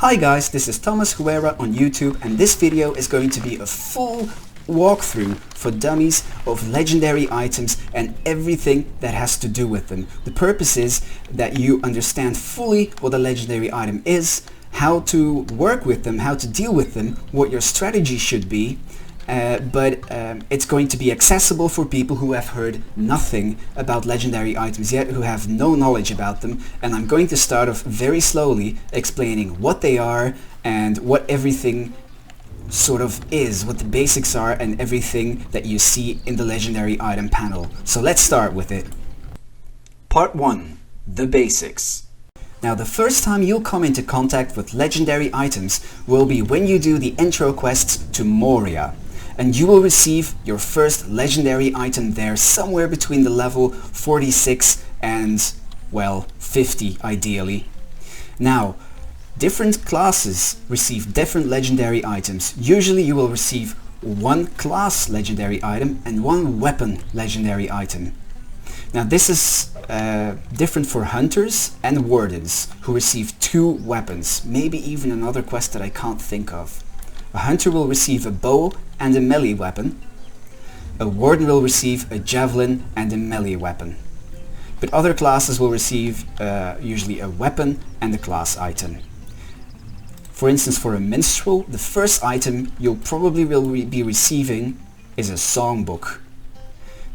Hi guys, this is Thomas Huera on YouTube, and this video is going to be a full walkthrough for dummies of legendary items and everything that has to do with them. The purpose is that you understand fully what a legendary item is, how to work with them, how to deal with them, what your strategy should be, but it's going to be accessible for people who have heard nothing about legendary items yet, who have no knowledge about them, and I'm going to start off very slowly explaining what they are and what everything sort of is, what the basics are and everything that you see in the legendary item panel. So let's start with it. Part 1. The basics. Now the first time you'll come into contact with legendary items will be when you do the intro quests to Moria, and you will receive your first legendary item there somewhere between the level 46 and, well, 50 ideally. Now, different classes receive different legendary items. Usually you will receive one class legendary item and one weapon legendary item. Now this is different for hunters and wardens, who receive 2 weapons, maybe even another quest that I can't think of. A hunter will receive a bow and a melee weapon. A warden will receive a javelin and a melee weapon. But other classes will receive usually a weapon and a class item. For instance, for a minstrel, the first item you'll probably be receiving is a songbook.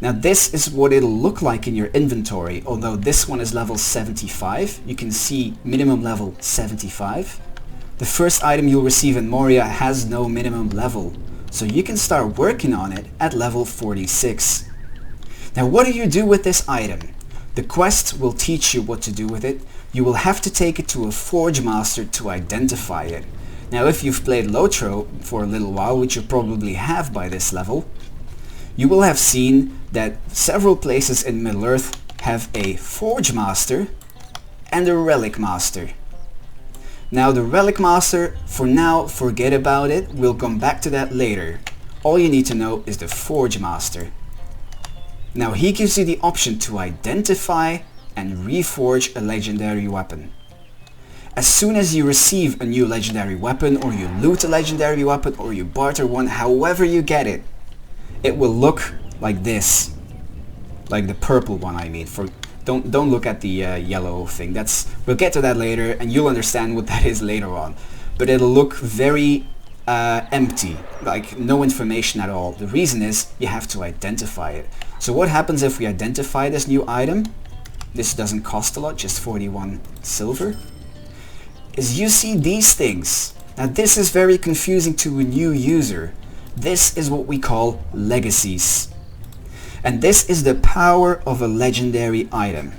Now this is what it'll look like in your inventory, although this one is level 75. You can see minimum level 75. The first item you'll receive in Moria has no minimum level, so you can start working on it at level 46. Now what do you do with this item? The quest will teach you what to do with it. You will have to take it to a Forge Master to identify it. Now if you've played LotRO for a little while, which you probably have by this level, you will have seen that several places in Middle-earth have a Forge Master and a Relic Master. Now the Relic Master, for now, forget about it. We'll come back to that later. All you need to know is the Forge Master. Now he gives you the option to identify and reforge a legendary weapon. As soon as you receive a new legendary weapon, or you loot a legendary weapon, or you barter one, however you get it, it will look like this. Like the purple one, I mean. Don't look at the yellow thing. We'll get to that later and you'll understand what that is later on. But it'll look very empty, like no information at all. The reason is you have to identify it. So what happens if we identify this new item? This doesn't cost a lot, just 41 silver. Is you see these things. Now this is very confusing to a new user. This is what we call legacies. And this is the power of a legendary item.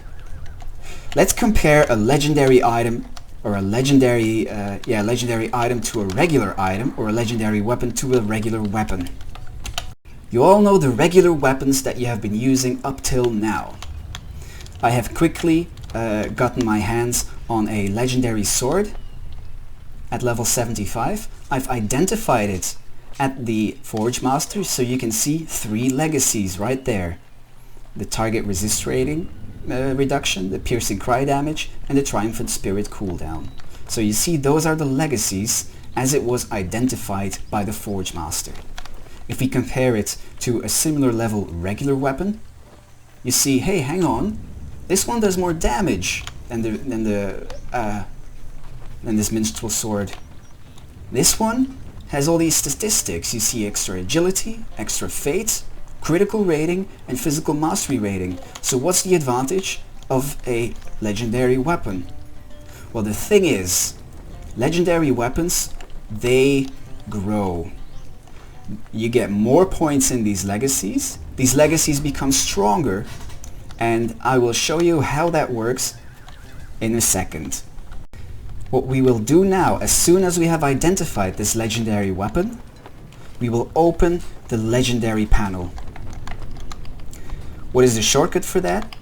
Let's compare a legendary item or a legendary item to a regular item, or a legendary weapon to a regular weapon. You all know the regular weapons that you have been using up till now. I have quickly gotten my hands on a legendary sword at level 75. I've identified it at the Forge Master, so you can see 3 legacies right there. The target resist rating reduction, the piercing cry damage, and the triumphant spirit cooldown. So you see those are the legacies as it was identified by the Forge Master. If we compare it to a similar level regular weapon, you see, hey, hang on, this one does more damage than this minstrel sword. This one has all these statistics. You see extra agility, extra fate, critical rating, and physical mastery rating. So what's the advantage of a legendary weapon? Well, the thing is, legendary weapons, they grow. You get more points in these legacies. These legacies become stronger, and I will show you how that works in a second. What we will do now, as soon as we have identified this legendary weapon, we will open the legendary panel. What is the shortcut for that?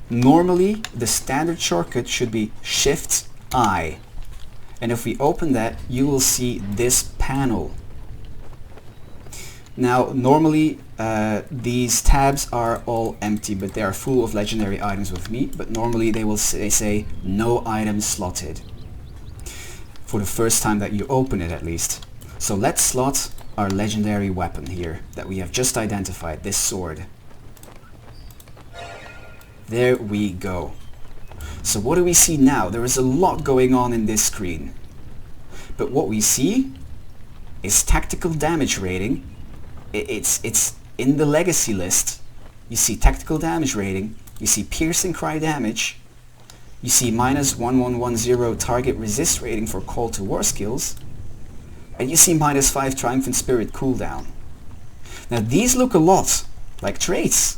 Normally, the standard shortcut should be Shift-I. And if we open that, you will see this panel. Now, normally these tabs are all empty, but they are full of legendary items with me. But normally they will say no items slotted. for the first time that you open it at least. So let's slot our legendary weapon here that we have just identified, this sword. There we go. So what do we see now? There is a lot going on in this screen. But what we see is tactical damage rating. It's in the legacy list. You see tactical damage rating. You see piercing cry damage. You see -1110 target resist rating for call to war skills. And you see -5 triumphant spirit cooldown. Now these look a lot like traits,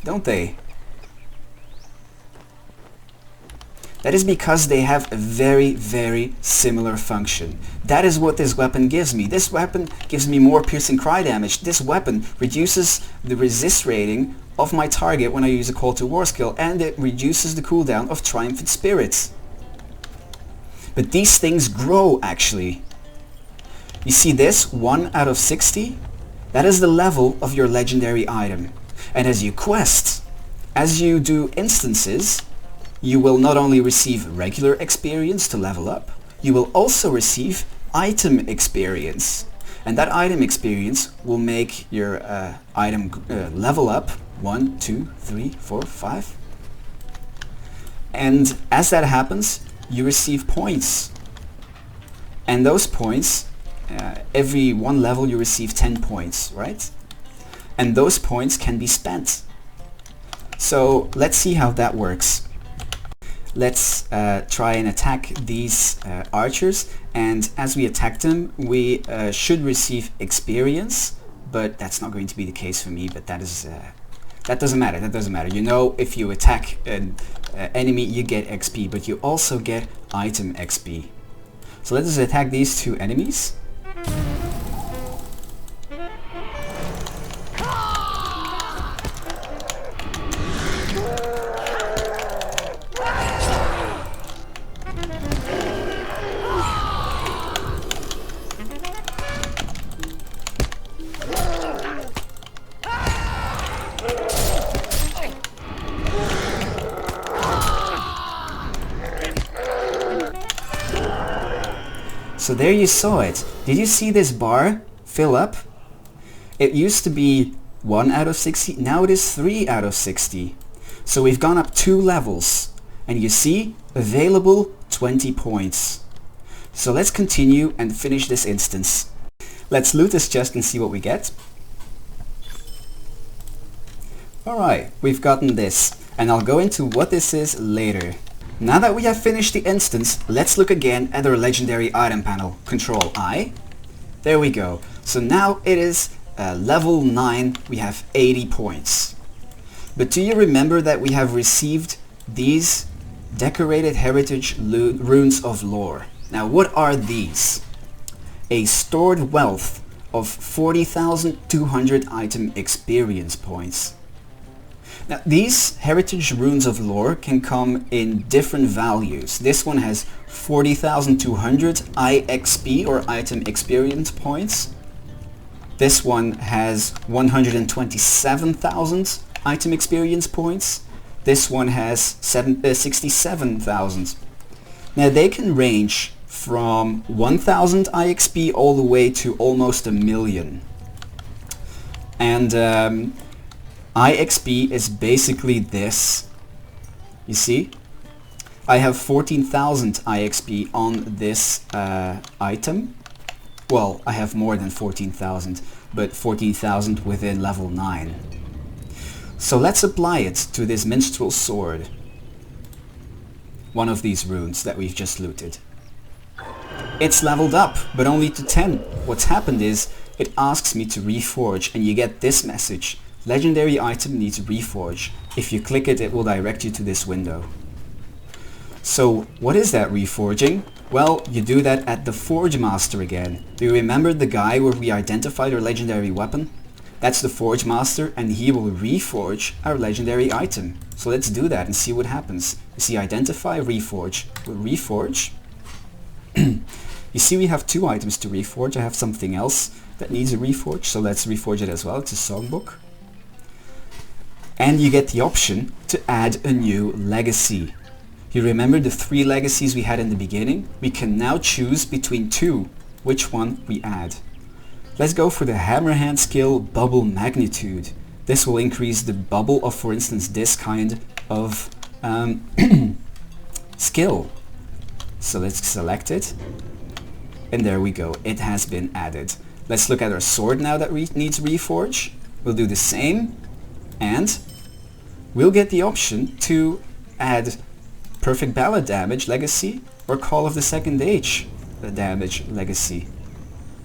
don't they? That is because they have a very, very similar function. That is what this weapon gives me. This weapon gives me more piercing cry damage. This weapon reduces the resist rating of my target when I use a call to war skill, and it reduces the cooldown of triumphant spirits. But these things grow actually. You see this 1 out of 60? That is the level of your legendary item. And as you quest, as you do instances, you will not only receive regular experience to level up, you will also receive item experience. And that item experience will make your item level up 1, 2, 3, 4, 5. And as that happens, you receive points. And those points, every one level you receive 10 points, right? And those points can be spent. So let's see how that works. Let's try and attack these archers, and as we attack them we should receive experience, but that's not going to be the case for me, but that doesn't matter. You know, if you attack an enemy you get XP, but you also get item XP. So let us attack these two enemies. So there you saw it. Did you see this bar fill up? It used to be 1 out of 60, now it is 3 out of 60. So we've gone up 2 levels. And you see, available 20 points. So let's continue and finish this instance. Let's loot this chest and see what we get. Alright, we've gotten this. And I'll go into what this is later. Now that we have finished the instance, let's look again at our legendary item panel. Control I. There we go. So now it is level 9, we have 80 points. But do you remember that we have received these decorated heritage runes of lore? Now what are these? A stored wealth of 40,200 item experience points. Now these heritage runes of lore can come in different values. This one has 40,200 IXP or item experience points. This one has 127,000 item experience points. This one has 67,000. Now they can range from 1,000 IXP all the way to almost 1,000,000. And IXP is basically this. You see? I have 14,000 IXP on this item. Well, I have more than 14,000, but 14,000 within level 9. So let's apply it to this Minstrel sword. One of these runes that we've just looted. It's leveled up, but only to 10. What's happened is, it asks me to reforge, and you get this message. Legendary item needs reforge. If you click it, it will direct you to this window. So what is that reforging? Well, you do that at the Forge Master again. Do you remember the guy where we identified our legendary weapon? That's the Forge Master, and he will reforge our legendary item. So let's do that and see what happens. You see, identify, reforge. We'll reforge. You see, we have 2 items to reforge. I have something else that needs a reforge, so let's reforge it as well. It's a songbook. And you get the option to add a new legacy. You remember the 3 legacies we had in the beginning? We can now choose between 2, which one we add. Let's go for the Hammerhand skill Bubble Magnitude. This will increase the bubble of, for instance, this kind of skill. So let's select it. And there we go, it has been added. Let's look at our sword now that needs Reforge. We'll do the same, and we'll get the option to add Perfect Ballad damage legacy or Call of the Second Age damage legacy.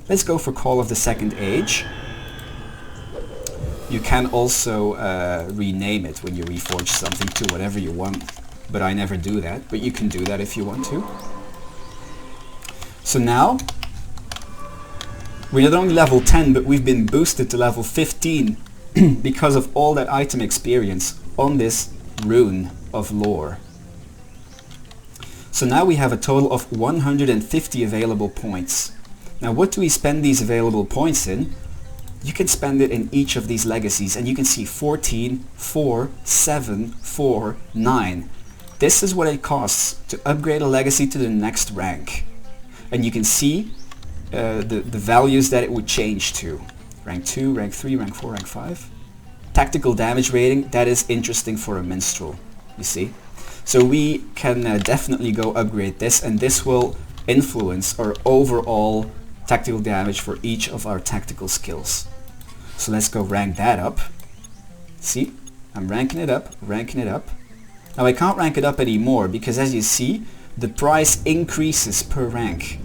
Let's go for Call of the Second Age. You can also rename it when you reforge something to whatever you want, but I never do that, but you can do that if you want to. So now, we're not only level 10, but we've been boosted to level 15 because of all that item experience on this rune of lore. So now we have a total of 150 available points. Now what do we spend these available points in? You can spend it in each of these legacies, and you can see 14, 4, 7, 4, 9. This is what it costs to upgrade a legacy to the next rank. And you can see the values that it would change to. Rank 2, rank 3, rank 4, rank 5. Tactical damage rating, that is interesting for a Minstrel, you see. So we can definitely go upgrade this, and this will influence our overall tactical damage for each of our tactical skills. So let's go rank that up. See, I'm ranking it up, ranking it up. Now I can't rank it up anymore because, as you see, the price increases per rank.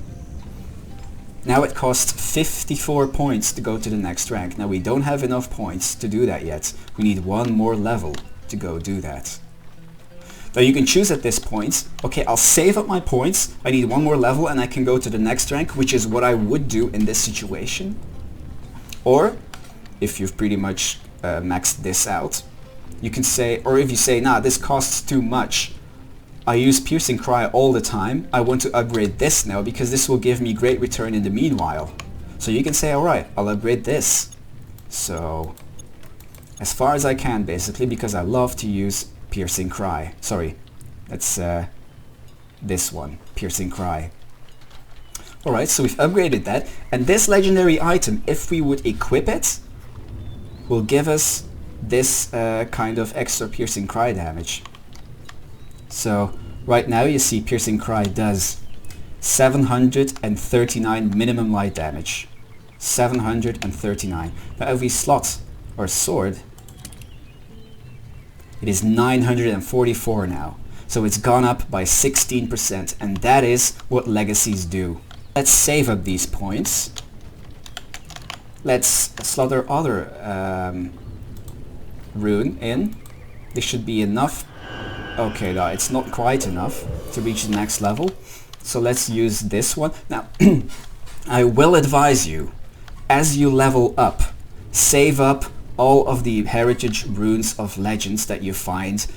Now it costs 54 points to go to the next rank. Now we don't have enough points to do that yet. We need one more level to go do that. Now you can choose at this point, okay, I'll save up my points, I need one more level and I can go to the next rank, which is what I would do in this situation. Or, if you've pretty much maxed this out, you can say, or if you say, nah, this costs too much, I use Piercing Cry all the time, I want to upgrade this now because this will give me great return in the meanwhile. So you can say, alright, I'll upgrade this. So, as far as I can basically, because I love to use Piercing Cry. Sorry, that's this one, Piercing Cry. Alright, so we've upgraded that, and this legendary item, if we would equip it, will give us this kind of extra Piercing Cry damage. So right now you see Piercing Cry does 739 minimum light damage. 739. Now if we slot our sword, it is 944 now. So it's gone up by 16%, and that is what legacies do. Let's save up these points. Let's slot our other rune in. This should be enough. Okay, no, it's not quite enough to reach the next level. So let's use this one. Now, I will advise you, as you level up, save up all of the heritage runes of legends that you find.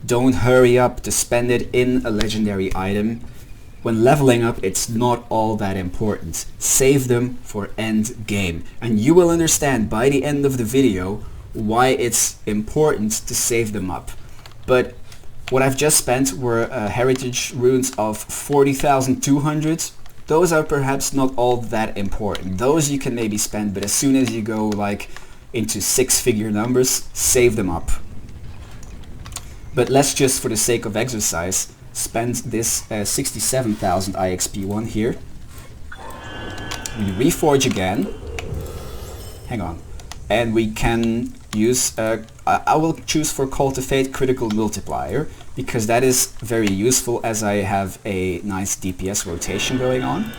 Don't hurry up to spend it in a legendary item. When leveling up, it's not all that important. Save them for end game. And you will understand by the end of the video why it's important to save them up. But what I've just spent were heritage runes of 40,200. Those are perhaps not all that important. Those you can maybe spend, but as soon as you go like into 6-figure numbers, save them up. But let's just, for the sake of exercise, spend this 67,000 IXP one here. We reforge again. Hang on. And we can use, I will choose for Cultivate Critical Multiplier, because that is very useful as I have a nice DPS rotation going on.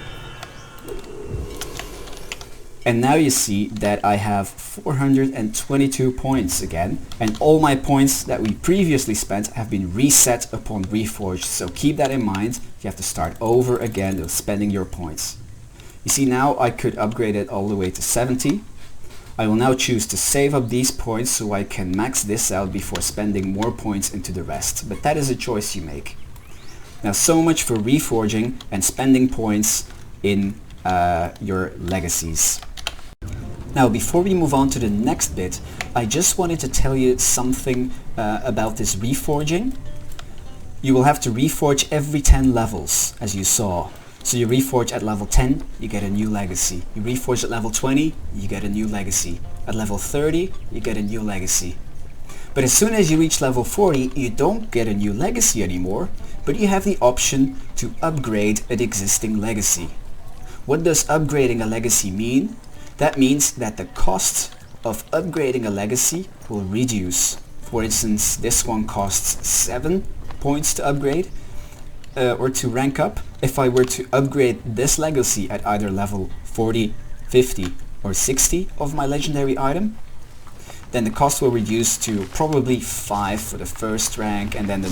And now you see that I have 422 points again, and all my points that we previously spent have been reset upon reforged. So keep that in mind. You have to start over again with spending your points. You see, now I could upgrade it all the way to 70. I will now choose to save up these points so I can max this out before spending more points into the rest. But that is a choice you make. Now, so much for reforging and spending points in your legacies. Now, before we move on to the next bit, I just wanted to tell you something about this reforging. you will have to reforge every 10 levels, as you saw. So you reforge at level 10, you get a new legacy. You reforge at level 20, you get a new legacy. At level 30, you get a new legacy. But as soon as you reach level 40, you don't get a new legacy anymore, but you have the option to upgrade an existing legacy. What does upgrading a legacy mean? That means that the cost of upgrading a legacy will reduce. For instance, this one costs 7 points to upgrade or to rank up. If I were to upgrade this legacy at either level 40, 50 or 60 of my legendary item, then the cost will reduce to probably 5 for the first rank, and then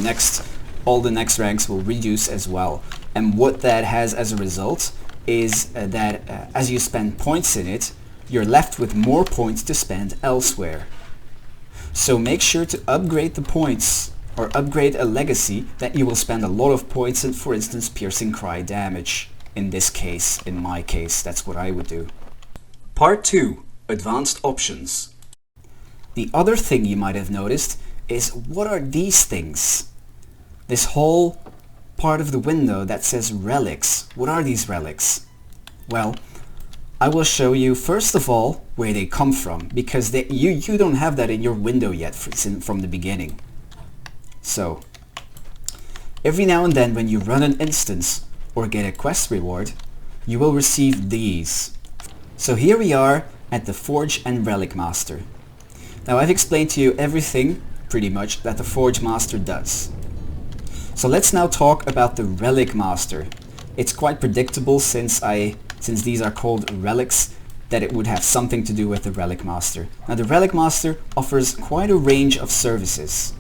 all the next ranks will reduce as well. And what that has as a result is that as you spend points in it, you're left with more points to spend elsewhere. So make sure to upgrade the points, or upgrade a legacy that you will spend a lot of points in, for instance piercing cry damage. In this case, in my case, that's what I would do. Part 2. Advanced options. The other thing you might have noticed is, what are these things? This whole part of the window that says relics. What are these relics? Well, I will show you first of all where they come from, because you don't have that in your window yet from the beginning. So, every now and then when you run an instance or get a quest reward, you will receive these. So here we are at the Forge and Relic Master. Now I've explained to you everything, pretty much, that the Forge Master does. So let's now talk about the Relic Master. It's quite predictable, since these are called relics, that it would have something to do with the Relic Master. Now the Relic Master offers quite a range of services.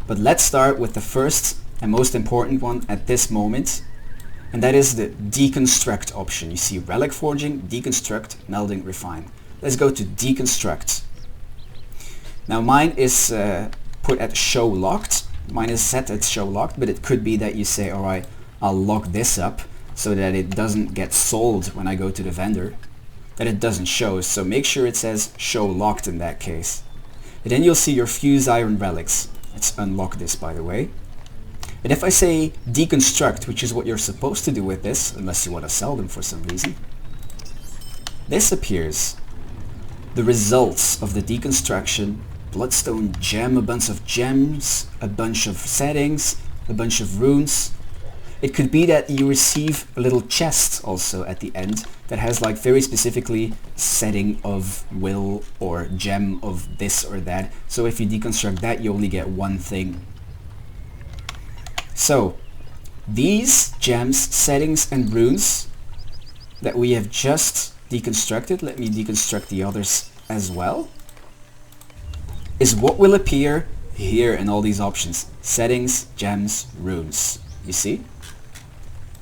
But let's start with the first and most important one at this moment, and that is the Deconstruct option. You see Relic Forging, Deconstruct, Melding, Refine. Let's go to Deconstruct. Now mine is put at Show Locked. Mine is set at Show Locked, but it could be that you say, alright, I'll lock this up so that it doesn't get sold when I go to the vendor, that it doesn't show. So make sure it says Show Locked in that case. And then you'll see your Fuse Iron Relics. Let's unlock this, by the way. And if I say Deconstruct, which is what you're supposed to do with this, unless you want to sell them for some reason, this appears. The results of the deconstruction: Bloodstone Gem, a bunch of gems, a bunch of settings, a bunch of runes. It could be that you receive a little chest also at the end that has like very specifically setting of will or gem of this or that. So if you deconstruct that, you only get one thing. So these gems, settings and runes that we have just deconstructed, let me deconstruct the others as well, is what will appear here in all these options. Settings, gems, runes. You see?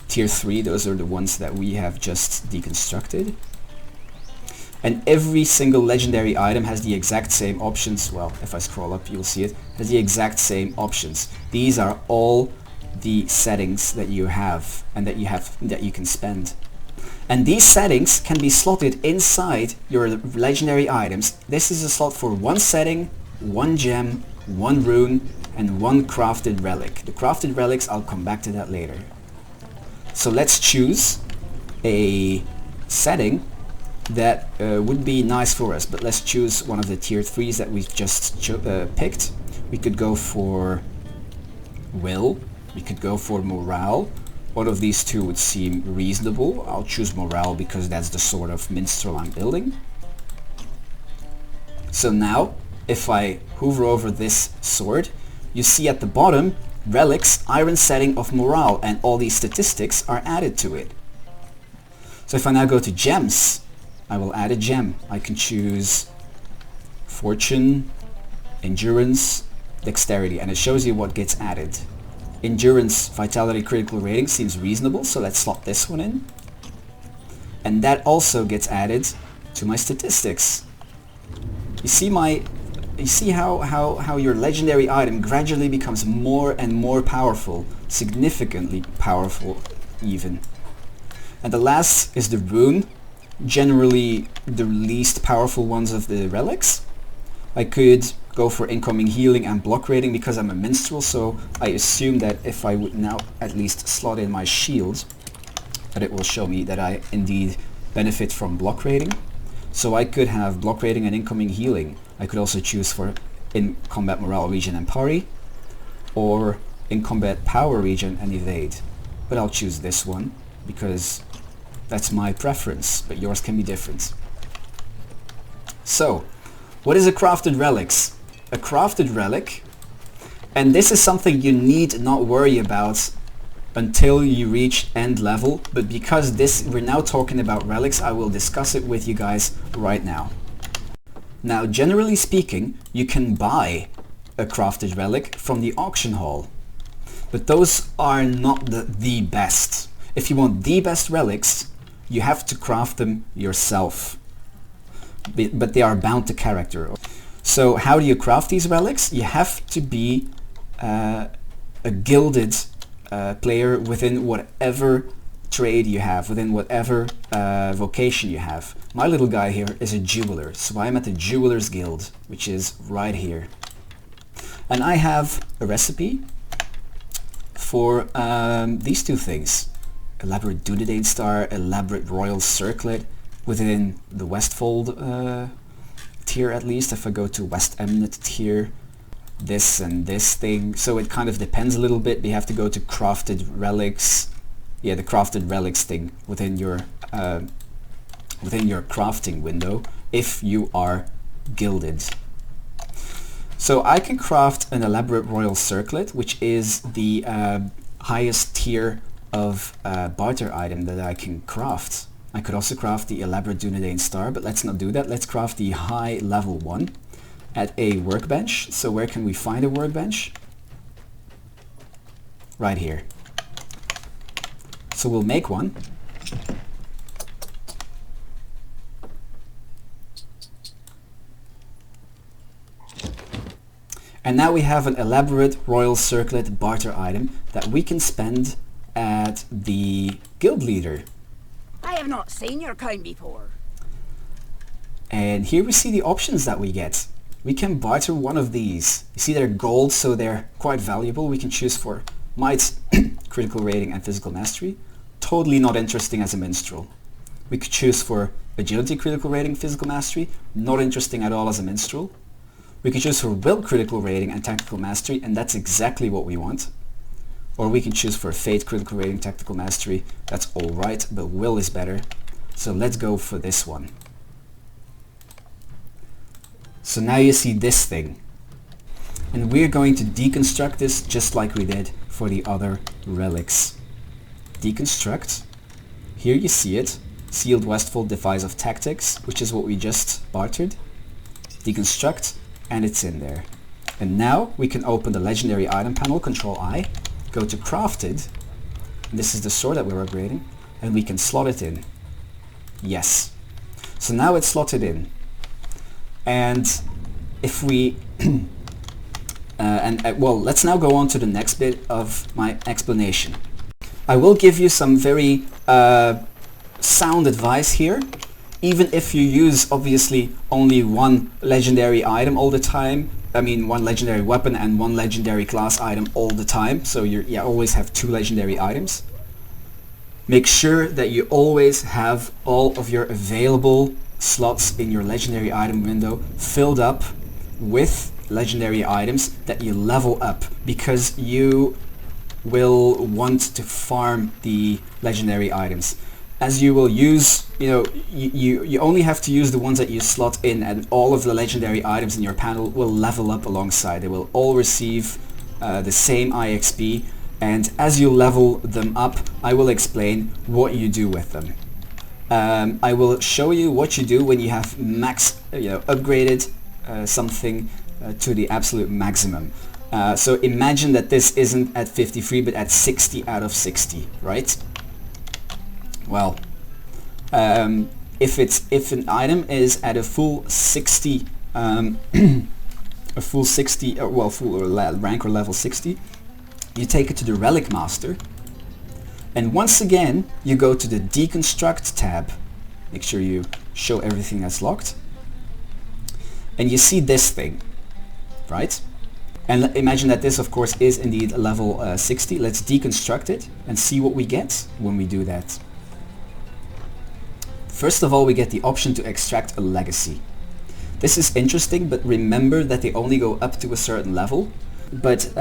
Tier 3, those are the ones that we have just deconstructed. And every single legendary item has the exact same options. Well, if I scroll up, you'll see it has the exact same options. These are all the settings that you have and that you can spend. And these settings can be slotted inside your legendary items. This is a slot for one setting, one gem, one rune, and one crafted relic. The crafted relics, I'll come back to that later. So let's choose a setting that would be nice for us, but let's choose one of the tier 3s that we've just picked. We could go for will, we could go for morale. One of these two would seem reasonable. I'll choose morale because that's the sort of minstrel I'm building. So now, if I hover over this sword, you see at the bottom, relics, iron setting of morale, and all these statistics are added to it. So if I now go to gems, I will add a gem. I can choose fortune, endurance, dexterity, and it shows you what gets added. Endurance, vitality, critical rating seems reasonable, so let's slot this one in. And that also gets added to my statistics. You see how your legendary item gradually becomes more and more powerful, significantly powerful even. And the last is the rune, generally the least powerful ones of the relics. I could go for incoming healing and block rating because I'm a minstrel, so I assume that if I would now at least slot in my shield, that it will show me that I indeed benefit from block rating. So I could have block rating and incoming healing. I could also choose for in combat morale regen and parry, or in combat power regen and evade. But I'll choose this one because that's my preference, but yours can be different. So, what is a crafted relics? A crafted relic, and this is something you need not worry about until you reach end level, but because we're now talking about relics, I will discuss it with you guys right now. Now, generally speaking, you can buy a crafted relic from the auction hall, but those are not the best. If you want the best relics, you have to craft them yourself, but they are bound to character. So how do you craft these relics? You have to be a gilded player within whatever trade you have, within whatever vocation you have. My little guy here is a jeweler, so I'm at the Jewelers Guild, which is right here. And I have a recipe for these two things. Elaborate Dunedain Star, elaborate Royal Circlet within the Westfold tier at least. If I go to West Emnet tier, this and this thing. So it kind of depends a little bit. You have to go to crafted relics. Yeah, the crafted relics thing within your crafting window if you are gilded. So I can craft an elaborate Royal Circlet, which is the highest tier of barter item that I can craft. I could also craft the elaborate Dunedain Star, but let's not do that. Let's craft the high level one at a workbench. So where can we find a workbench? Right here. So we'll make one. And now we have an elaborate Royal Circlet barter item that we can spend at the guild leader. I have not seen your kind before. And here we see the options that we get. We can barter one of these. You see they're gold, so they're quite valuable. We can choose for might, critical rating and physical mastery. Totally not interesting as a minstrel. We could choose for agility, critical rating, physical mastery. Not interesting at all as a minstrel. We can choose for will, critical rating and tactical mastery, and that's exactly what we want. Or we can choose for fate, critical rating, tactical mastery. That's alright, but will is better. So let's go for this one. So now you see this thing. And we're going to deconstruct this just like we did for the other relics. Deconstruct. Here you see it. Sealed Westfold Device of Tactics, which is what we just bartered. Deconstruct, and it's in there. And now we can open the legendary item panel, Control I, go to crafted, and this is the sword that we're upgrading, and we can slot it in. Yes. So now it's slotted in. And if we well, let's now go on to the next bit of my explanation. I will give you some very sound advice here. Even if you use obviously only one legendary item all the time, I mean one legendary weapon and one legendary class item all the time, so you always have two legendary items. Make sure that you always have all of your available slots in your legendary item window filled up with legendary items that you level up, because you will want to farm the legendary items. As you will use, you only have to use the ones that you slot in, and all of the legendary items in your panel will level up alongside. They will all receive the same IXP, and as you level them up, I will explain what you do with them. I will show you what you do when you have upgraded something to the absolute maximum. So imagine that this isn't at 53 but at 60 out of 60, right? Well, if an item is at a full 60, full rank or level 60, you take it to the Relic Master, and once again you go to the Deconstruct tab. Make sure you show everything that's locked, and you see this thing. right? And imagine that this, of course, is indeed level 60. Let's deconstruct it and see what we get when we do that. First of all, we get the option to extract a legacy. This is interesting, but remember that they only go up to a certain level. But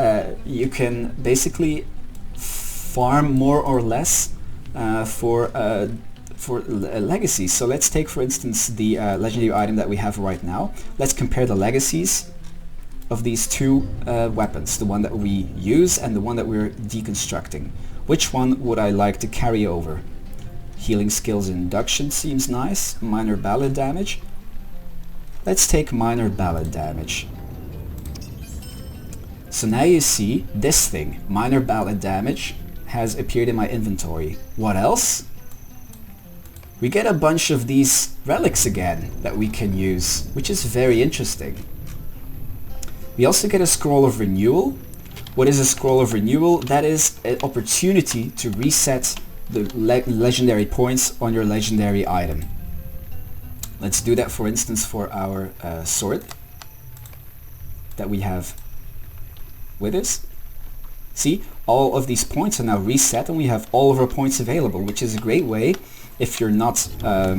you can basically farm more or less for legacies. So let's take, for instance, the legendary item that we have right now. Let's compare the legacies of these two weapons, the one that we use and the one that we're deconstructing. Which one would I like to carry over? Healing skills induction seems nice. Minor ballad damage. Let's take minor ballad damage. So now you see this thing, minor ballad damage, has appeared in my inventory. What else? We get a bunch of these relics again that we can use, which is very interesting. We also get a scroll of renewal. What is a scroll of renewal? That is an opportunity to reset the legendary points on your legendary item. Let's do that, for instance, for our sword that we have with us. See, all of these points are now reset and we have all of our points available, which is a great way if you're not, for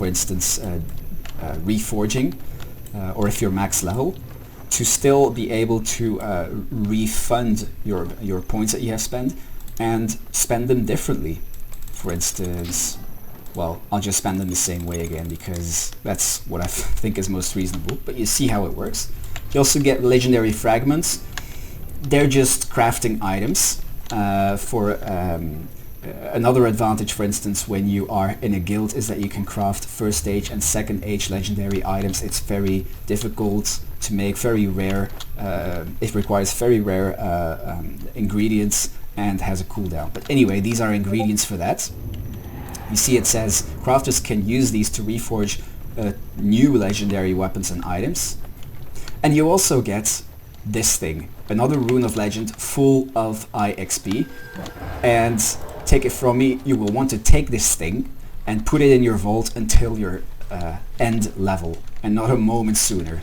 instance, reforging, or if you're max level, to still be able to refund your points that you have spent and spend them differently. For instance, well, I'll just spend them the same way again because that's what I think is most reasonable, but you see how it works. You also get legendary fragments. They're just crafting items for another advantage, for instance, when you are in a guild, is that you can craft first age and second age legendary items. It's very difficult to make, very rare. It requires very rare ingredients and has a cooldown. But anyway, these are ingredients for that. You see it says crafters can use these to reforge new legendary weapons and items. And you also get this thing, another rune of legend full of IXP. And take it from me, you will want to take this thing and put it in your vault until your end level and not a moment sooner.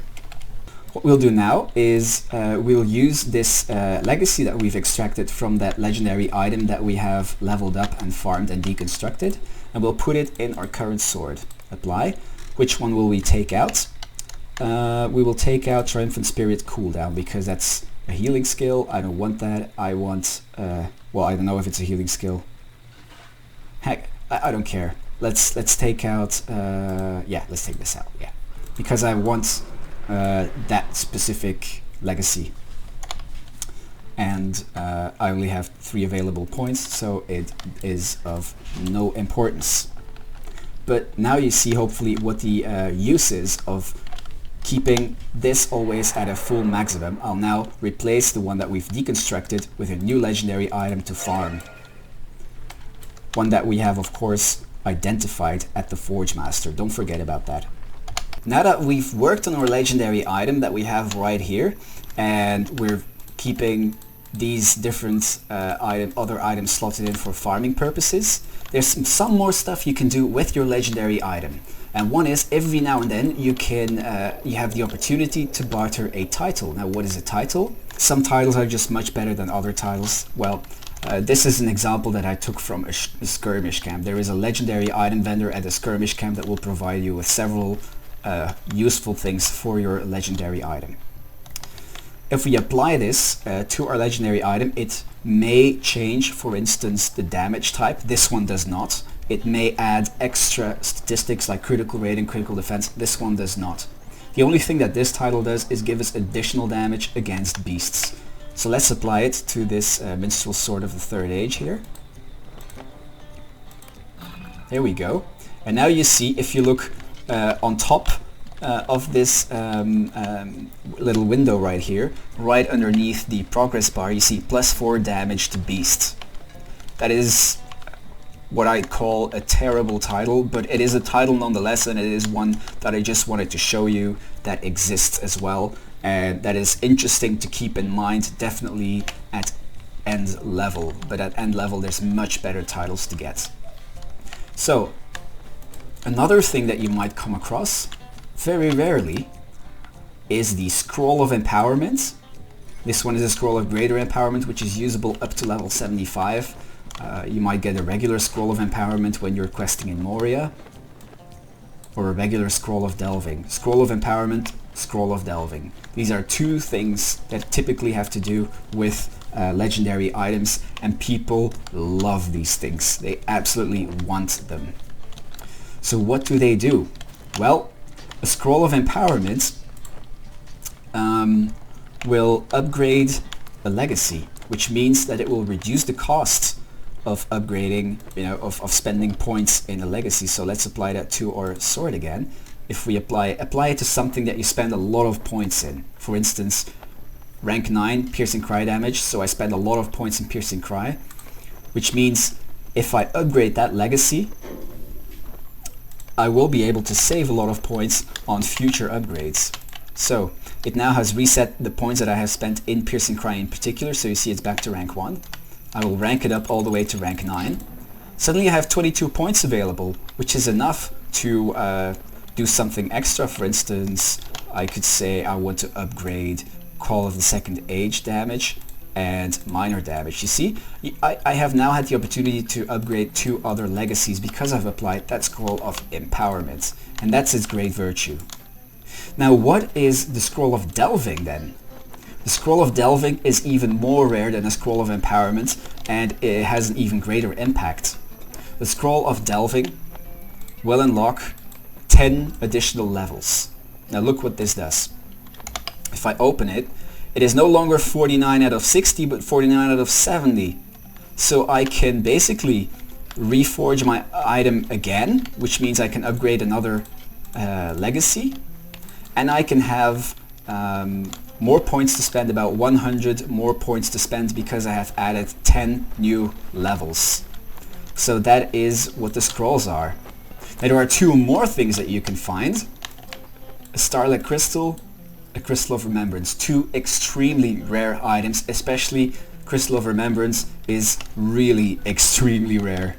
What we'll do now is we'll use this legacy that we've extracted from that legendary item that we have leveled up and farmed and deconstructed, and we'll put it in our current sword. Apply. Which one will we take out? We will take out Triumphant Spirit cooldown because that's a healing skill. I don't want that. I want, well, I don't know if it's a healing skill. Heck, I don't care. Let's take out, yeah, let's take this out, yeah. Because I want that specific legacy. And I only have 3 available points, so it is of no importance. But now you see hopefully what the use is of keeping this always at a full maximum. I'll now replace the one that we've deconstructed with a new legendary item to farm. One that we have, of course, identified at the Forge Master. Don't forget about that. Now that we've worked on our legendary item that we have right here, and we're keeping these different other items slotted in for farming purposes, there's some more stuff you can do with your legendary item. And one is, every now and then you can you have the opportunity to barter a title. Now, what is a title? Some titles are just much better than other titles. Well, this is an example that I took from a skirmish camp. There is a legendary item vendor at a skirmish camp that will provide you with several useful things for your legendary item. If we apply this to our legendary item, it may change, for instance, the damage type. This one does not. It may add extra statistics like critical rate and critical defense. This one does not. The only thing that this title does is give us additional damage against beasts. So let's apply it to this Minstrel Sword of the Third Age here. There we go. And now you see, if you look on top of this little window right here, right underneath the progress bar, you see +4 damage to beast. That is what I call a terrible title, but it is a title nonetheless, and it is one that I just wanted to show you that exists as well, and that is interesting to keep in mind, definitely at end level. But at end level there's much better titles to get. So another thing that you might come across very rarely is the Scroll of Empowerment. This one is a Scroll of Greater Empowerment, which is usable up to level 75. You might get a regular Scroll of Empowerment when you're questing in Moria, or a regular Scroll of Delving. Scroll of Empowerment, Scroll of Delving. These are two things that typically have to do with legendary items, and people love these things. They absolutely want them. So what do they do? Well, a Scroll of Empowerment will upgrade a legacy, which means that it will reduce the cost of upgrading, of spending points in a legacy. So let's apply that to our sword again. If we apply it to something that you spend a lot of points in, for instance, rank 9 piercing cry damage, so I spend a lot of points in piercing cry, which means if I upgrade that legacy, I will be able to save a lot of points on future upgrades. So it now has reset the points that I have spent in piercing cry in particular, so you see it's back to rank 1. I will rank it up all the way to rank 9. Suddenly I have 22 points available, which is enough to do something extra. For instance, I could say I want to upgrade Call of the Second Age damage and minor damage. You see, I have now had the opportunity to upgrade 2 other legacies because I've applied that Scroll of Empowerment, and that's its great virtue. Now, what is the Scroll of Delving then? The Scroll of Delving is even more rare than a Scroll of Empowerment, and it has an even greater impact. The Scroll of Delving will unlock 10 additional levels. Now look what this does. If I open it, it is no longer 49 out of 60, but 49 out of 70. So I can basically reforge my item again, which means I can upgrade another legacy, and I can have more points to spend, about 100 more points to spend, because I have added 10 new levels. So that is what the scrolls are. Now there are 2 more things that you can find. A Starlit Crystal, a Crystal of Remembrance. 2 extremely rare items, especially Crystal of Remembrance is really extremely rare.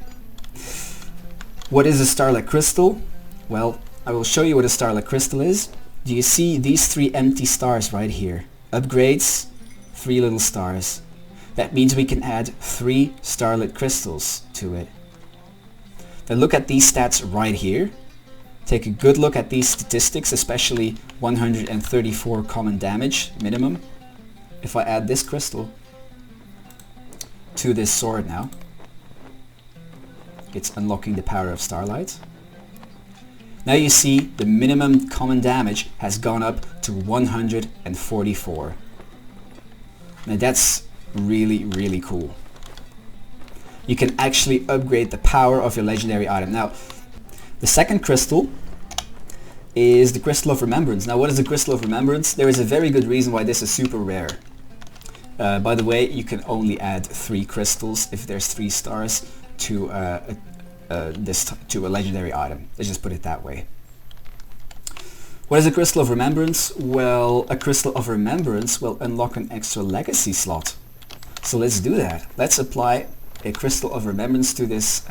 What is a Starlit Crystal? Well, I will show you what a Starlit Crystal is. Do you see these 3 empty stars right here? Upgrades, 3 little stars. That means we can add 3 Starlit Crystals to it. Now look at these stats right here. Take a good look at these statistics, especially 134 common damage minimum. If I add this crystal to this sword now, it's unlocking the power of Starlight. Now you see the minimum common damage has gone up to 144. Now that's really, really cool. You can actually upgrade the power of your legendary item. Now, the second crystal is the Crystal of Remembrance. Now, what is the Crystal of Remembrance? There is a very good reason why this is super rare. By the way, you can only add 3 crystals if there's 3 stars to a legendary item. Let's just put it that way. What is a Crystal of Remembrance? Well, a Crystal of Remembrance will unlock an extra legacy slot. So let's do that. Let's apply a Crystal of Remembrance to this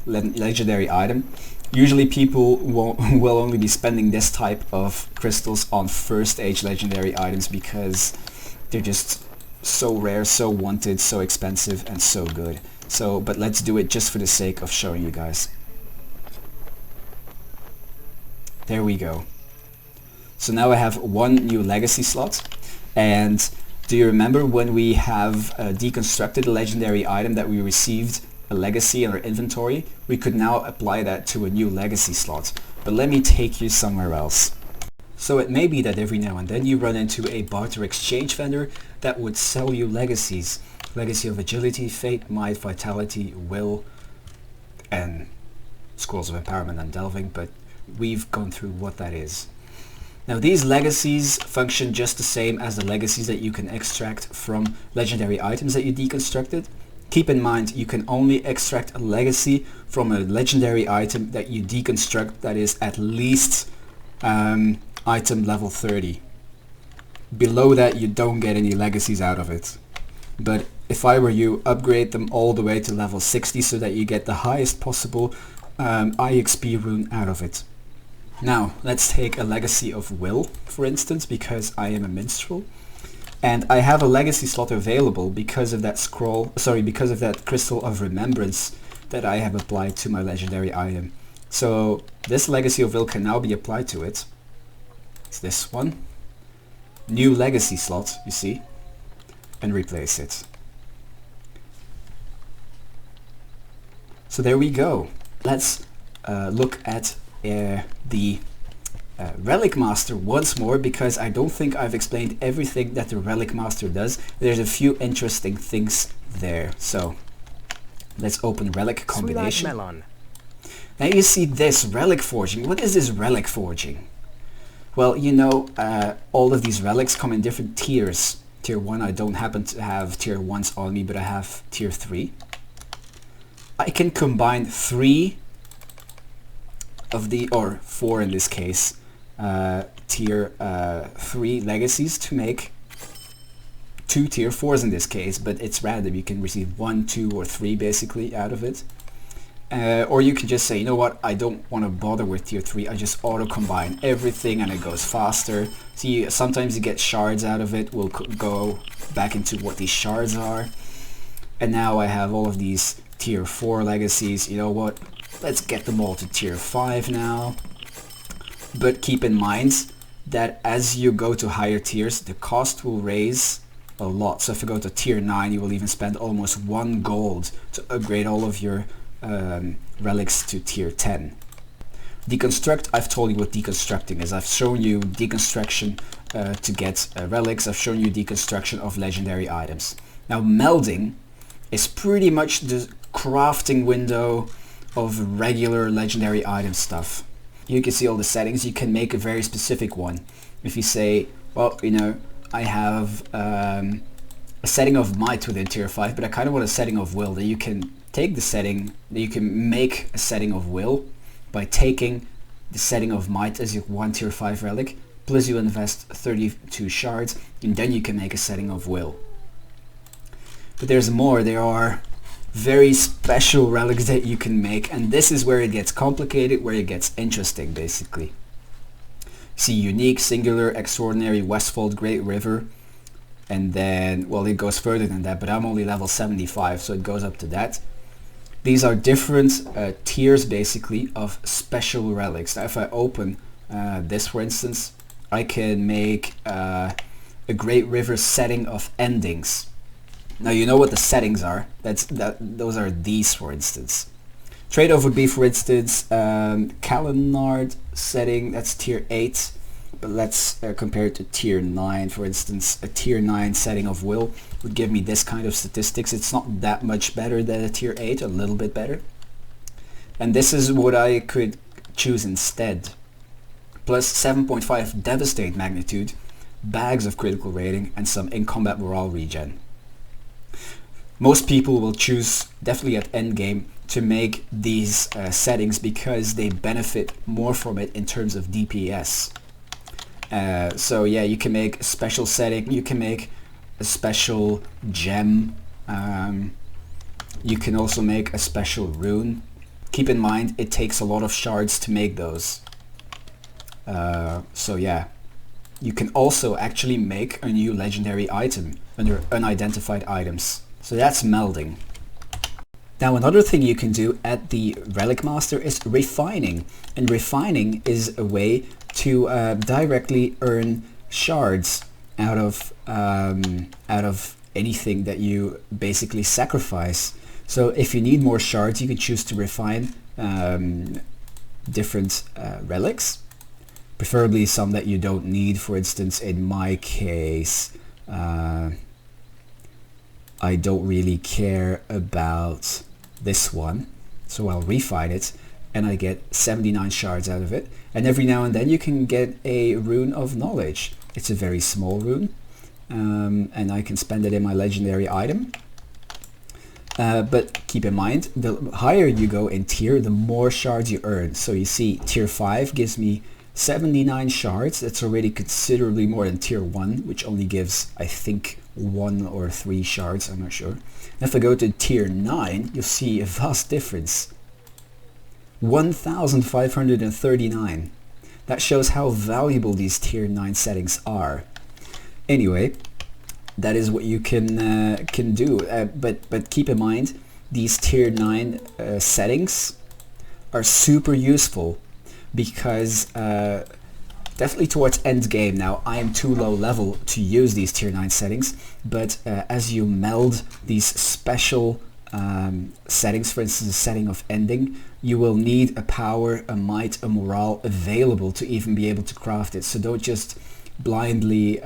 legendary item. Usually people will only be spending this type of crystals on first age legendary items because they're just so rare, so wanted, so expensive, and so good. But let's do it just for the sake of showing you guys. There we go. So now I have 1 new legacy slot, and do you remember when we have deconstructed a legendary item that we received a legacy in our inventory? We could now apply that to a new legacy slot. But let me take you somewhere else. So it may be that every now and then you run into a barter exchange vendor that would sell you legacies. Legacy of Agility, Fate, Might, Vitality, Will, and Scrolls of Empowerment and Delving, but we've gone through what that is. Now these legacies function just the same as the legacies that you can extract from legendary items that you deconstructed. Keep in mind, you can only extract a legacy from a legendary item that you deconstruct that is at least item level 30. Below that, you don't get any legacies out of it. But if I were you, upgrade them all the way to level 60 so that you get the highest possible IXP rune out of it. Now, let's take a Legacy of Will, for instance, because I am a Minstrel. And I have a Legacy slot available because of that because of that Crystal of Remembrance that I have applied to my legendary item. So this Legacy of Will can now be applied to it. It's this one. New Legacy slot, you see, and replace it. So there we go. Let's look at the Relic Master once more, because I don't think I've explained everything that the Relic Master does. There's a few interesting things there. So let's open Relic Combination. Melon. Now you see this Relic Forging. What is this Relic Forging? Well, you know, all of these relics come in different tiers. Tier 1, I don't happen to have tier 1s on me, but I have tier 3. I can combine 3 of the, or 4 in this case, tier 3 legacies to make 2 tier 4s in this case, but it's random. You can receive 1, 2 or 3 basically out of it. Or you can just say, you know what, I don't want to bother with tier 3, I just auto combine everything and it goes faster. See, sometimes you get shards out of it. We'll go back into what these shards are. And now I have all of these tier 4 legacies. You know what, let's get them all to tier 5 now. But keep in mind that as you go to higher tiers, the cost will raise a lot. So if you go to tier 9, you will even spend almost 1 gold to upgrade all of your relics to tier 10. Deconstruct, I've told you what deconstructing is. I've shown you deconstruction to get relics. I've shown you deconstruction of legendary items. Now melding is pretty much the crafting window of regular legendary item stuff. You can see all the settings. You can make a very specific one. If you say, well, you know, I have a setting of might within tier 5, but I kind of want a setting of will, then you can take the setting, you can make a setting of will by taking the setting of might as your 1 tier 5 relic, plus you invest 32 shards, and then you can make a setting of will. But there's more. There are very special relics that you can make, and this is where it gets complicated, where it gets interesting basically. See, unique, singular, extraordinary, Westfold, Great River, and then, well, it goes further than that, but I'm only level 75, so it goes up to that. These are different tiers basically of special relics. Now if I open this, for instance, I can make a Great River setting of endings. Now you know what the settings are. Those are these, for instance. Trade-off would be, for instance, Calenard setting, that's tier 8. But let's compare it to tier 9. For instance, a tier 9 setting of will would give me this kind of statistics. It's not that much better than a tier 8, a little bit better. And this is what I could choose instead. Plus 7.5 devastate magnitude, bags of critical rating, and some in-combat morale regen. Most people will choose, definitely at endgame, to make these settings because they benefit more from it in terms of DPS. So yeah, you can make a special setting, you can make a special gem, you can also make a special rune. Keep in mind, it takes a lot of shards to make those. So yeah, you can also actually make a new legendary item under unidentified items. So that's melding. Now another thing you can do at the Relic Master is refining. And refining is a way to directly earn shards out of anything that you basically sacrifice. So if you need more shards, you can choose to refine different relics, preferably some that you don't need. For instance, in my case, I don't really care about this one, so I'll refine it and I get 79 shards out of it. And every now and then you can get a Rune of Knowledge. It's a very small rune, and I can spend it in my legendary item. But keep in mind, the higher you go in tier, the more shards you earn. So you see, tier 5 gives me 79 shards. That's already considerably more than tier 1, which only gives, I think, 1 or 3 shards, I'm not sure. And if I go to tier 9, you'll see a vast difference. 1,539. That shows how valuable these tier 9 settings are. Anyway, that is what you can do, but keep in mind, these tier 9 settings are super useful because definitely towards end game. Now I am too low level to use these tier 9 settings, but as you meld these special settings, for instance the setting of ending, you will need a power, a might, a morale available to even be able to craft it. So don't just blindly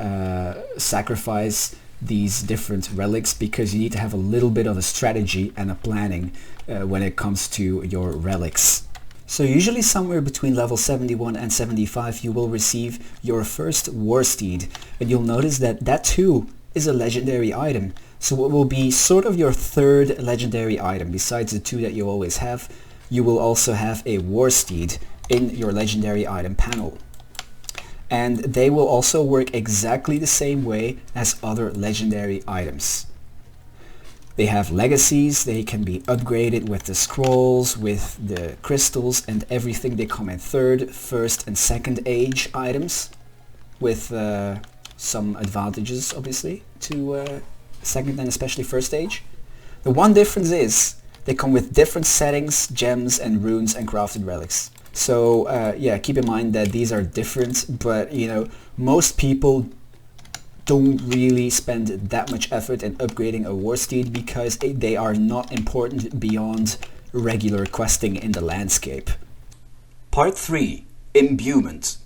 sacrifice these different relics, because you need to have a little bit of a strategy and a planning when it comes to your relics. So usually somewhere between level 71 and 75 you will receive your first War Steed, and you'll notice that that too is a legendary item. So it will be sort of your third legendary item. Besides the two that you always have, you will also have a War Steed in your legendary item panel. And they will also work exactly the same way as other legendary items. They have legacies, they can be upgraded with the scrolls, with the crystals and everything. They come in third, first and second age items, with some advantages obviously to second and especially first age. The one difference is they come with different settings, gems and runes and crafted relics. So yeah, keep in mind that these are different, but you know, most people don't really spend that much effort in upgrading a War Steed because they are not important beyond regular questing in the landscape. Part 3. Imbuement.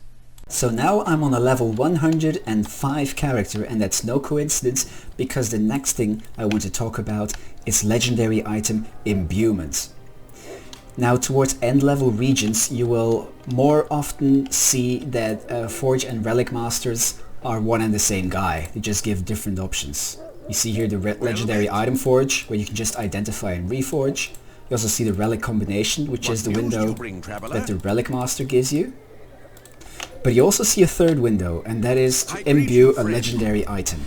So now I'm on a level 105 character, and that's no coincidence because the next thing I want to talk about is legendary item Imbuement. Now towards end level regions you will more often see that Forge and Relic Masters are one and the same guy. They just give different options. You see here the legendary item forge, where you can just identify and reforge. You also see the relic combination, which is the window that the Relic Master gives you. But you also see a third window, and that is to imbue a legendary item.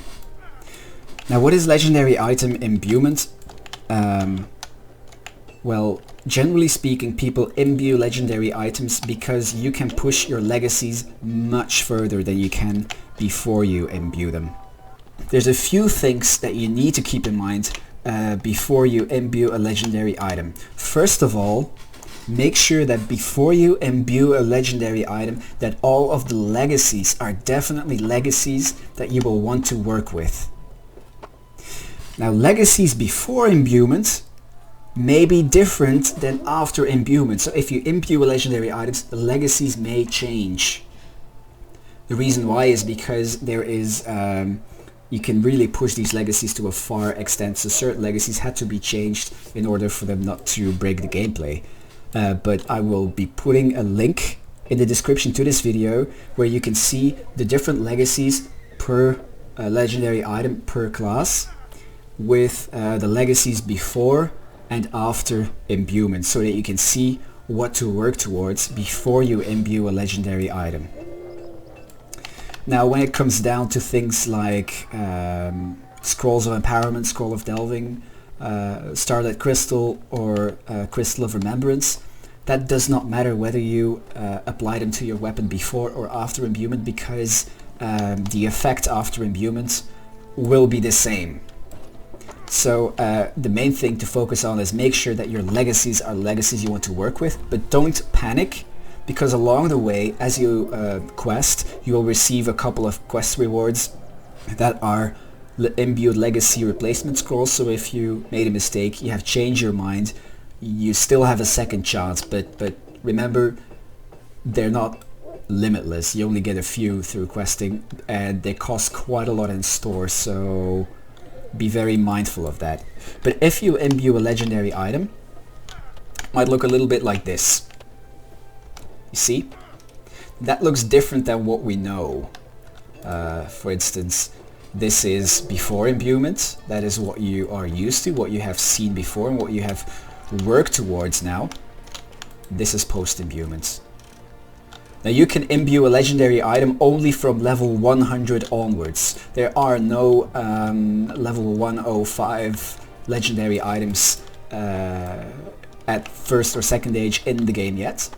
Now what is legendary item imbuement? Well, generally speaking, people imbue legendary items because you can push your legacies much further than you can before you imbue them. There's a few things that you need to keep in mind before you imbue a legendary item. First of all, make sure that before you imbue a legendary item that all of the legacies are definitely legacies that you will want to work with. Now legacies before imbuement may be different than after imbuement. So if you imbue legendary items, the legacies may change. The reason why is because there is you can really push these legacies to a far extent, so certain legacies had to be changed in order for them not to break the gameplay. But I will be putting a link in the description to this video where you can see the different legacies per legendary item per class, with the legacies before and after imbuement, so that you can see what to work towards before you imbue a legendary item. Now when it comes down to things like Scrolls of Empowerment, Scroll of Delving, Starlit Crystal or Crystal of Remembrance, that does not matter whether you apply them to your weapon before or after imbuement, because the effect after imbuement will be the same. So the main thing to focus on is make sure that your legacies are legacies you want to work with, but don't panic, because along the way as you quest, you will receive a couple of quest rewards that are imbued legacy replacement scrolls. So if you made a mistake, you have changed your mind, you still have a second chance, but remember, they're not limitless. You only get a few through questing, and they cost quite a lot in store, so be very mindful of that. But if you imbue a legendary item, it might look a little bit like this. You see? That looks different than what we know. For instance, this is before imbuement. That is what you are used to, what you have seen before and what you have worked towards now. This is post imbuement. Now you can imbue a legendary item only from level 100 onwards. There are no level 105 legendary items at first or second age in the game yet.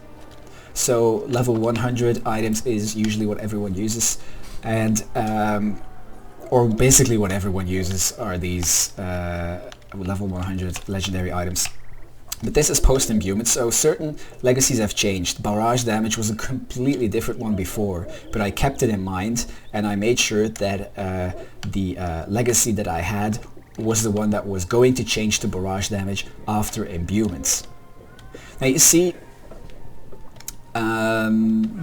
So level 100 items is usually what everyone uses, and or basically what everyone uses are these level 100 legendary items. But this is post-imbuement, so certain legacies have changed. Barrage damage was a completely different one before, but I kept it in mind, and I made sure that the legacy that I had was the one that was going to change to barrage damage after imbuements. Now you see,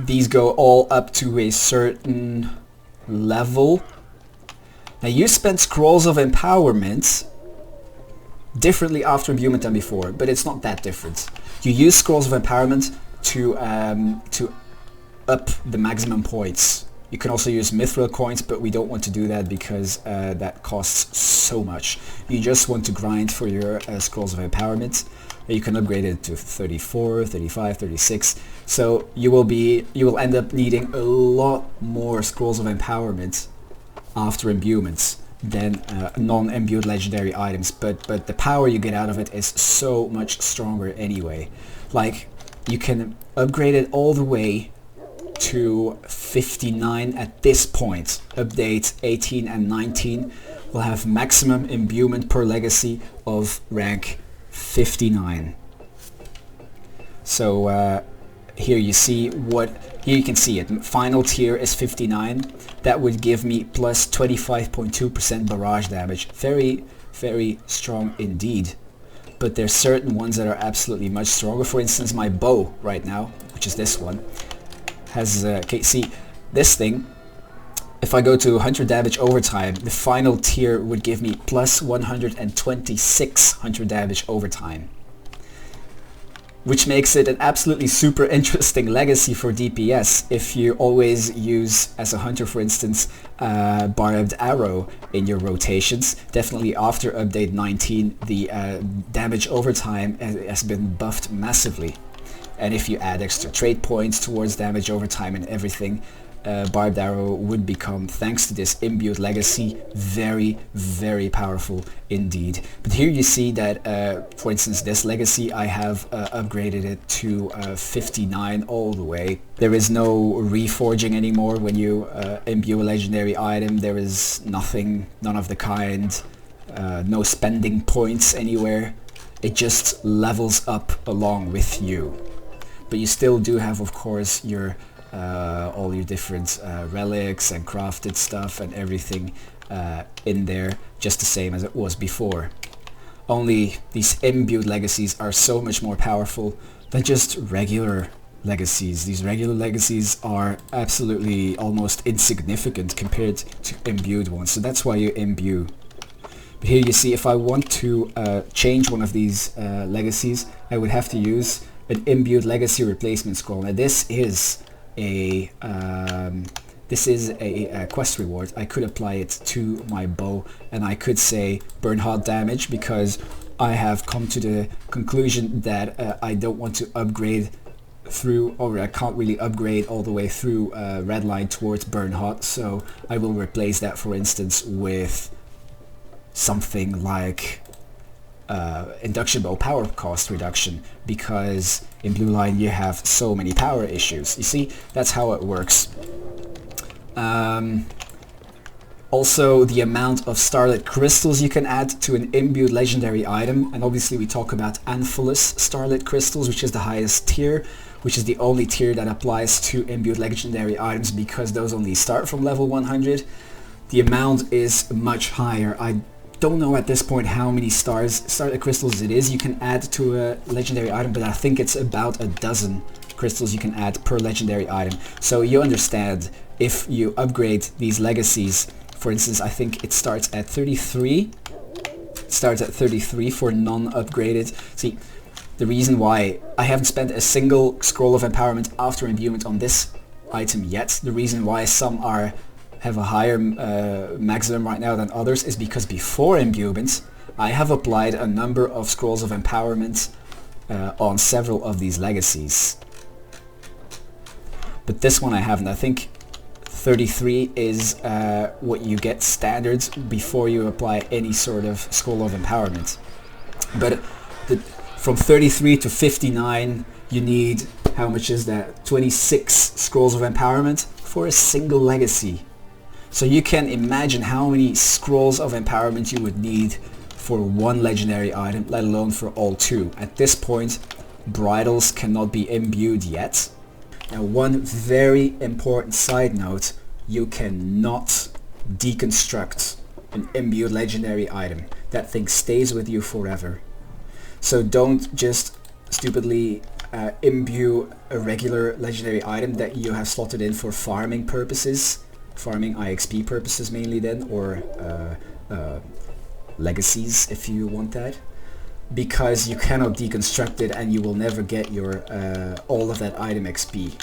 these go all up to a certain level. Now you spent scrolls of empowerment differently after imbuement than before, but it's not that different. You use scrolls of empowerment to up the maximum points. You can also use mithril coins, but we don't want to do that because that costs so much. You just want to grind for your scrolls of empowerment. You can upgrade it to 34, 35, 36. So you will end up needing a lot more scrolls of empowerment after imbuements than non-imbued legendary items, but the power you get out of it is so much stronger anyway. Like, you can upgrade it all the way to 59 at this point. Update 18 and 19 will have maximum imbuement per legacy of rank 59. So here you see here you can see it. Final tier is 59. That would give me plus 25.2% barrage damage. Very, very strong indeed. But there's certain ones that are absolutely much stronger. For instance, my bow right now, which is this one, has, okay, see, this thing, if I go to 100 damage overtime, the final tier would give me plus 126 100 damage overtime, which makes it an absolutely super interesting legacy for DPS if you always use, as a hunter for instance, barbed arrow in your rotations. Definitely after update 19 the damage overtime has been buffed massively, and if you add extra trait points towards damage overtime and everything, barbed arrow would become, thanks to this imbued legacy, very, very powerful indeed. But here you see that, for instance, this legacy, I have upgraded it to 59 all the way. There is no reforging anymore when you imbue a legendary item. There is nothing, none of the kind, no spending points anywhere. It just levels up along with you. But you still do have, of course, your all your different relics and crafted stuff and everything in there, just the same as it was before. Only these imbued legacies are so much more powerful than just regular legacies. These regular legacies are absolutely almost insignificant compared to imbued ones, so that's why you imbue. But here you see, if I want to change one of these legacies, I would have to use an imbued legacy replacement scroll. Now this is a quest reward. I could apply it to my bow, and I could say burn hot damage, because I have come to the conclusion that I don't want to upgrade through, or I can't really upgrade all the way through red line towards burn hot, so I will replace that, for instance, with something like induction bow power cost reduction, because in blue line you have so many power issues. You see, that's how it works. Also, the amount of starlit crystals you can add to an imbued legendary item, and obviously we talk about Anthelus starlit crystals, which is the highest tier, which is the only tier that applies to imbued legendary items, because those only start from level 100. The amount is much higher. I don't know at this point how many starlit crystals it is you can add to a legendary item, but I think it's about a dozen crystals you can add per legendary item. So you understand, if you upgrade these legacies, for instance, I think it starts at 33. It starts at 33 for non-upgraded. See, the reason why I haven't spent a single scroll of empowerment after imbuement on this item yet, the reason why some have a higher maximum right now than others, is because before imbuement I have applied a number of scrolls of empowerment on several of these legacies. But this one I haven't. I think 33 is what you get standard before you apply any sort of scroll of empowerment. But from 33 to 59 you need How much is that? 26 scrolls of empowerment for a single legacy. So you can imagine how many scrolls of empowerment you would need for one legendary item, let alone for all two. At this point, bridles cannot be imbued yet. Now, one very important side note, you cannot deconstruct an imbued legendary item. That thing stays with you forever. So don't just stupidly imbue a regular legendary item that you have slotted in for farming purposes, farming IXP purposes mainly then, or legacies if you want that, because you cannot deconstruct it and you will never get your all of that item XP.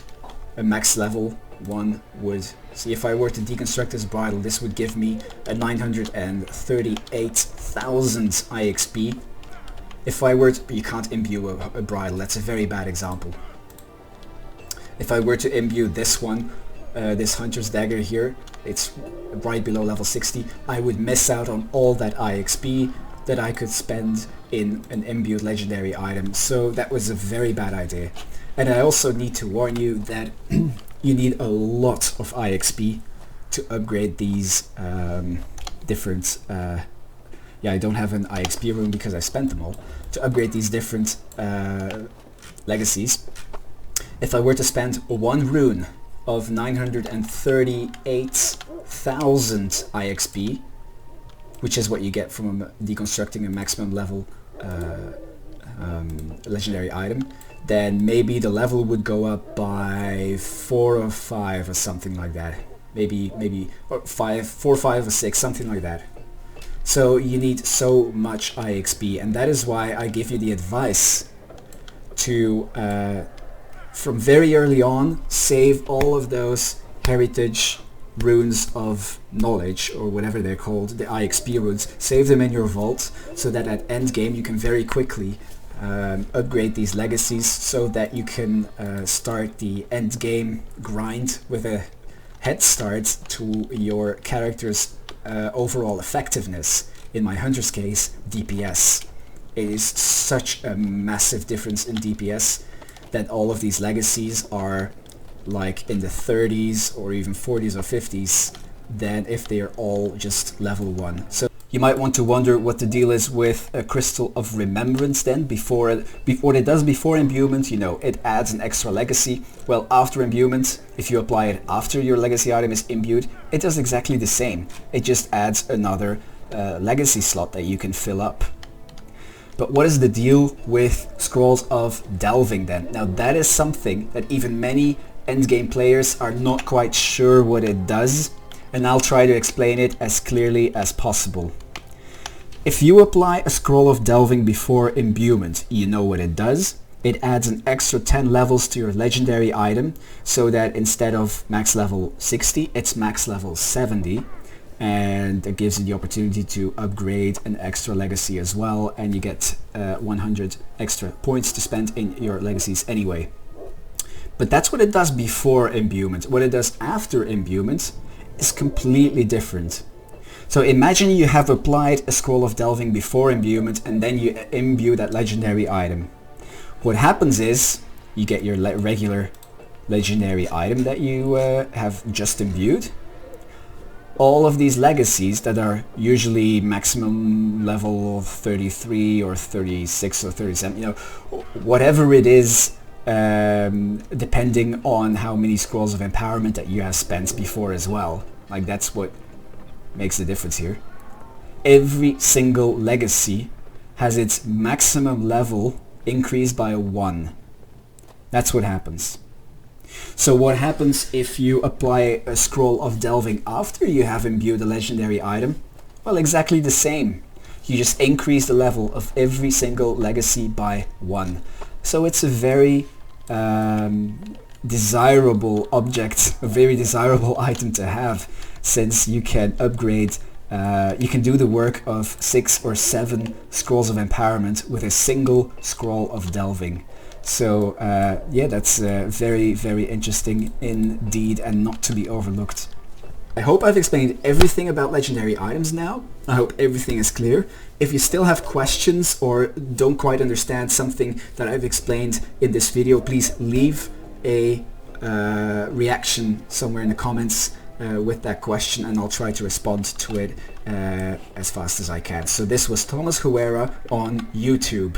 A max level one would, see, if I were to deconstruct this bridle, this would give me a 938,000 IXP. If I were to, you can't imbue a bridle, that's a very bad example. If I were to imbue this one, this Hunter's Dagger here, it's right below level 60, I would miss out on all that IXP that I could spend in an imbued legendary item. So that was a very bad idea. And I also need to warn you that you need a lot of IXP to upgrade these different... yeah, I don't have an IXP rune because I spent them all. To upgrade these different legacies. If I were to spend one rune of 938,000 IXP, which is what you get from deconstructing a maximum level legendary item, then maybe the level would go up by 4 or 5 or something like that. Maybe or 4 or 5 or 6, something like that. So you need so much IXP, and that is why I give you the advice to, from very early on, save all of those heritage runes of knowledge, or whatever they're called, the IXP runes. Save them in your vault, so that at end game you can very quickly upgrade these legacies, so that you can start the end game grind with a head start to your character's overall effectiveness. In my hunter's case, DPS. It is such a massive difference in DPS that all of these legacies are like in the 30s or even 40s or 50s than if they are all just level 1. So you might want to wonder what the deal is with a Crystal of Remembrance then, before it does before imbuement, you know, it adds an extra legacy. Well, after imbuement, if you apply it after your legacy item is imbued, it does exactly the same. It just adds another legacy slot that you can fill up. But what is the deal with Scrolls of Delving then? Now that is something that even many endgame players are not quite sure what it does, and I'll try to explain it as clearly as possible. If you apply a Scroll of Delving before imbuement, you know what it does. It adds an extra 10 levels to your legendary item, so that instead of max level 60, it's max level 70. And it gives you the opportunity to upgrade an extra legacy as well, and you get 100 extra points to spend in your legacies anyway. But that's what it does before imbuement. What it does after imbuement is completely different. So imagine you have applied a Scroll of Delving before imbuement, and then you imbue that legendary item. What happens is you get your regular legendary item that you have just imbued. All of these legacies that are usually maximum level of 33 or 36 or 37, you know, whatever it is, depending on how many scrolls of empowerment that you have spent before as well. Like, that's what makes the difference here. Every single legacy has its maximum level increased by 1. That's what happens. So what happens if you apply a Scroll of Delving after you have imbued a legendary item? Well, exactly the same. You just increase the level of every single legacy by 1. So it's a very desirable object, a very desirable item to have, since you can upgrade, you can do the work of 6 or 7 Scrolls of Empowerment with a single Scroll of Delving. So yeah, that's very, very interesting indeed, and not to be overlooked. I hope I've explained everything about legendary items now. I hope everything is clear. If you still have questions or don't quite understand something that I've explained in this video, please leave a reaction somewhere in the comments with that question, and I'll try to respond to it as fast as I can. So this was Thomas Huera on YouTube.